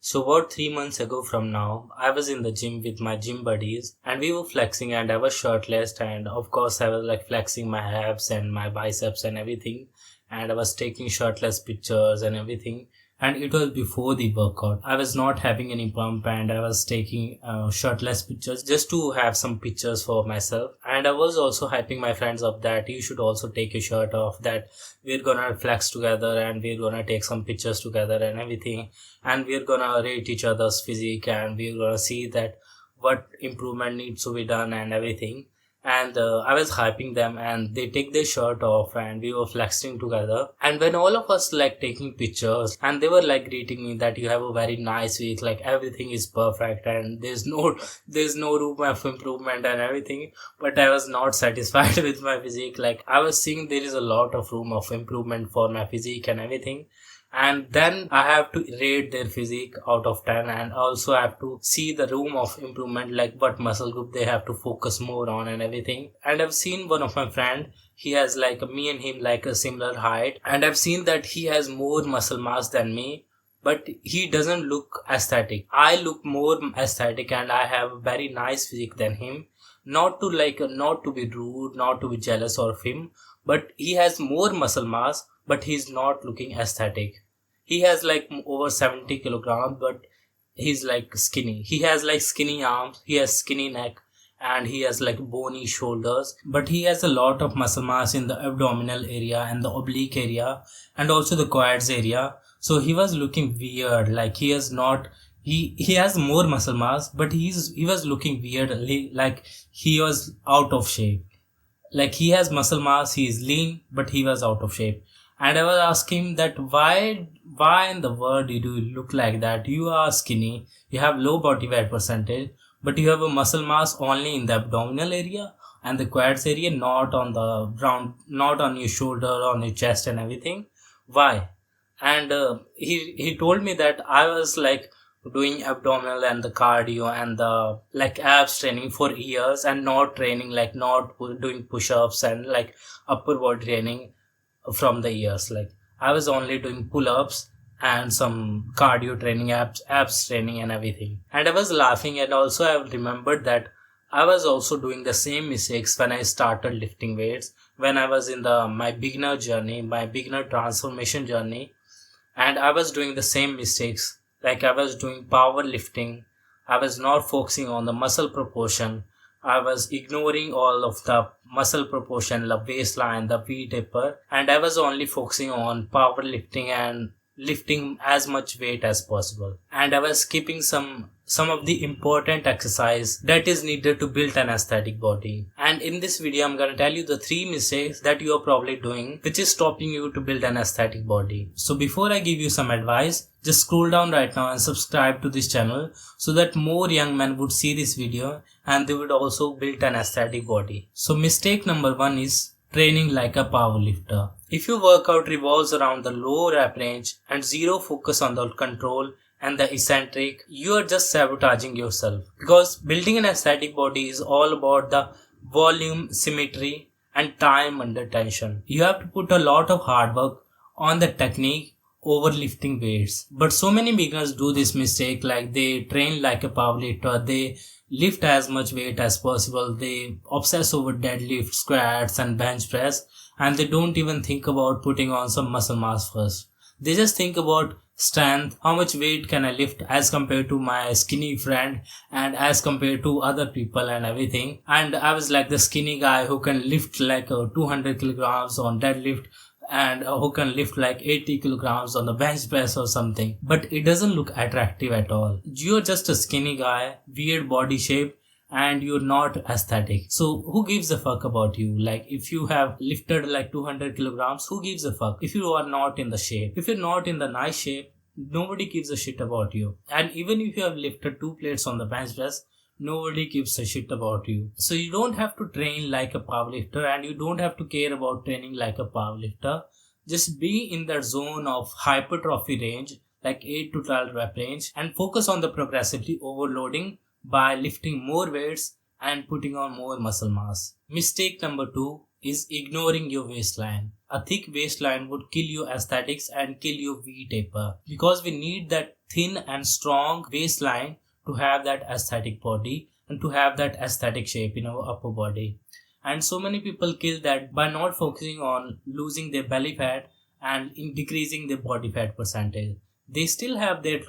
So about 3 months ago from now, I was in the gym with my gym buddies and we were flexing and I was shirtless and of course I was like flexing my abs and my biceps and everything and I was taking shirtless pictures and everything and it was before the workout. I was not having any pump and I was taking shirtless pictures just to have some pictures for myself, and I was also hyping my friends up that you should also take your shirt off, that we're gonna flex together and we're gonna take some pictures together and everything, and we're gonna rate each other's physique and we're gonna see that what improvement needs to be done and everything. And I was hyping them and they take their shirt off and we were flexing together, and when all of us like taking pictures and they were like greeting me that you have a very nice week, like everything is perfect and there's no room of improvement and everything. But I was not satisfied with my physique, like I was seeing there is a lot of room of improvement for my physique and everything. And then I have to rate their physique out of 10, and also I have to see the room of improvement, like what muscle group they have to focus more on and everything. And I've seen one of my friend, he has like me and him like a similar height, and I've seen that he has more muscle mass than me, but he doesn't look aesthetic. I look more aesthetic and I have a very nice physique than him. Not to be rude, not to be jealous of him, but he has more muscle mass, but he's not looking aesthetic. He has like over 70 kilograms, but he's like skinny. He has like skinny arms, he has skinny neck, and he has like bony shoulders, but he has a lot of muscle mass in the abdominal area and the oblique area and also the quads area. So he was looking weird, like he has not he has more muscle mass, but he was looking weird, like he was out of shape. Like he has muscle mass, he is lean, but he was out of shape. And I was asking him that why in the world did you look like that? You are skinny, you have low body fat percentage, but you have a muscle mass only in the abdominal area and the quads area, not on the ground, not on your shoulder, on your chest and everything. Why? And he told me that I was like doing abdominal and the cardio and the like abs training for years and not training, like not doing push-ups and like upper body training from the years. Like I was only doing pull-ups and some cardio training, abs training and everything. And I was laughing, and also I remembered that I was also doing the same mistakes when I started lifting weights, when I was in the my beginner journey, my beginner transformation journey. And I was doing the same mistakes. Like I was doing power lifting, I was not focusing on the muscle proportion. I was ignoring all of the muscle proportion, the waistline, the V taper, and I was only focusing on power lifting and lifting as much weight as possible. And I was skipping some of the important exercise that is needed to build an aesthetic body. And in this video I'm gonna tell you the 3 mistakes that you are probably doing which is stopping you to build an aesthetic body. So before I give you some advice, just scroll down right now and subscribe to this channel so that more young men would see this video and they would also build an aesthetic body. So mistake number 1 is training like a powerlifter. If your workout revolves around the low rep range and zero focus on the control and the eccentric, you are just sabotaging yourself. Because building an aesthetic body is all about the volume, symmetry, and time under tension. You have to put a lot of hard work on the technique over lifting weights. But so many beginners do this mistake, like they train like a powerlifter, they lift as much weight as possible, they obsess over deadlift, squats, and bench press, and they don't even think about putting on some muscle mass first. They just think about strength, how much weight can I lift as compared to my skinny friend and as compared to other people and everything. And I was like the skinny guy who can lift like 200 kilograms on deadlift and who can lift like 80 kilograms on the bench press or something. But it doesn't look attractive at all. You're just a skinny guy, weird body shape, and you're not aesthetic. So who gives a fuck about you? Like if you have lifted like 200 kilograms, who gives a fuck? If you are not in the shape, if you're not in the nice shape, nobody gives a shit about you. And even if you have lifted 2 plates on the bench press, nobody gives a shit about you. So you don't have to train like a powerlifter and you don't have to care about training like a powerlifter. Just be in that zone of hypertrophy range, like 8 to 12 rep range, and focus on the progressively overloading by lifting more weights and putting on more muscle mass. Mistake number 2 is ignoring your waistline. A thick waistline would kill your aesthetics and kill your V taper, because we need that thin and strong waistline to have that aesthetic body and to have that aesthetic shape in our upper body. And so many people kill that by not focusing on losing their belly fat and in decreasing their body fat percentage. They still have that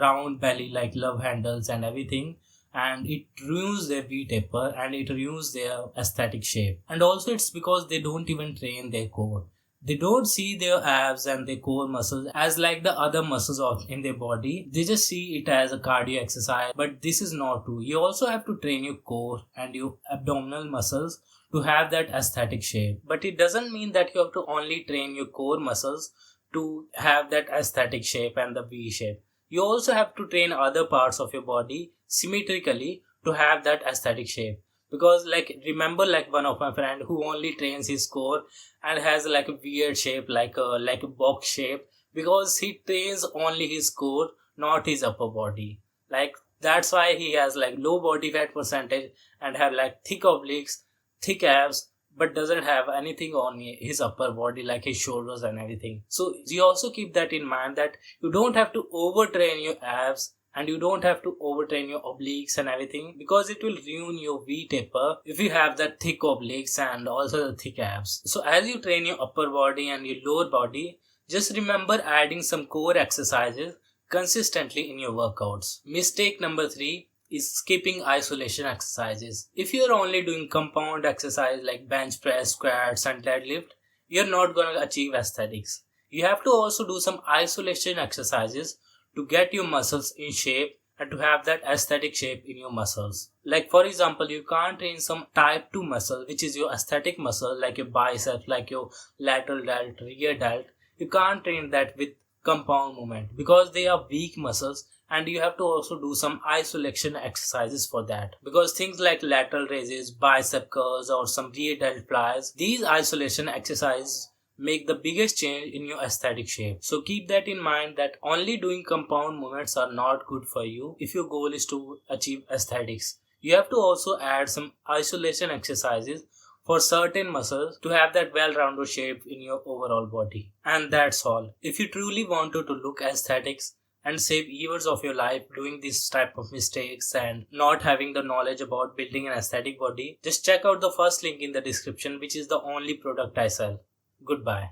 round belly like love handles and everything, and it ruins their V taper and it ruins their aesthetic shape. And also it's because they don't even train their core. They don't see their abs and their core muscles as like the other muscles of in their body. They just see it as a cardio exercise, but this is not true. You also have to train your core and your abdominal muscles to have that aesthetic shape. But it doesn't mean that you have to only train your core muscles to have that aesthetic shape and the V shape. You also have to train other parts of your body symmetrically to have that aesthetic shape. Because like remember like one of my friend who only trains his core and has like a weird shape like a box shape because he trains only his core, not his upper body. Like that's why he has like low body fat percentage and have like thick obliques, thick abs, but doesn't have anything on his upper body like his shoulders and everything. So you also keep that in mind that you don't have to overtrain your abs and you don't have to overtrain your obliques and everything because it will ruin your V taper if you have that thick obliques and also the thick abs. So as you train your upper body and your lower body, just remember adding some core exercises consistently in your workouts. Mistake number 3 is skipping isolation exercises. If you are only doing compound exercise like bench press, squats and deadlift, you're not going to achieve aesthetics. You have to also do some isolation exercises to get your muscles in shape and to have that aesthetic shape in your muscles. Like for example, you can't train some type 2 muscle which is your aesthetic muscle like your biceps, like your lateral delt, rear delt. You can't train that with compound movement because they are weak muscles, and you have to also do some isolation exercises for that because things like lateral raises, bicep curls or some rear delt flies, these isolation exercises make the biggest change in your aesthetic shape. So keep that in mind that only doing compound movements are not good for you if your goal is to achieve aesthetics. You have to also add some isolation exercises for certain muscles to have that well-rounded shape in your overall body. And that's all. If you truly wanted to look aesthetics and save years of your life doing this type of mistakes and not having the knowledge about building an aesthetic body, just check out the first link in the description, which is the only product I sell. Goodbye.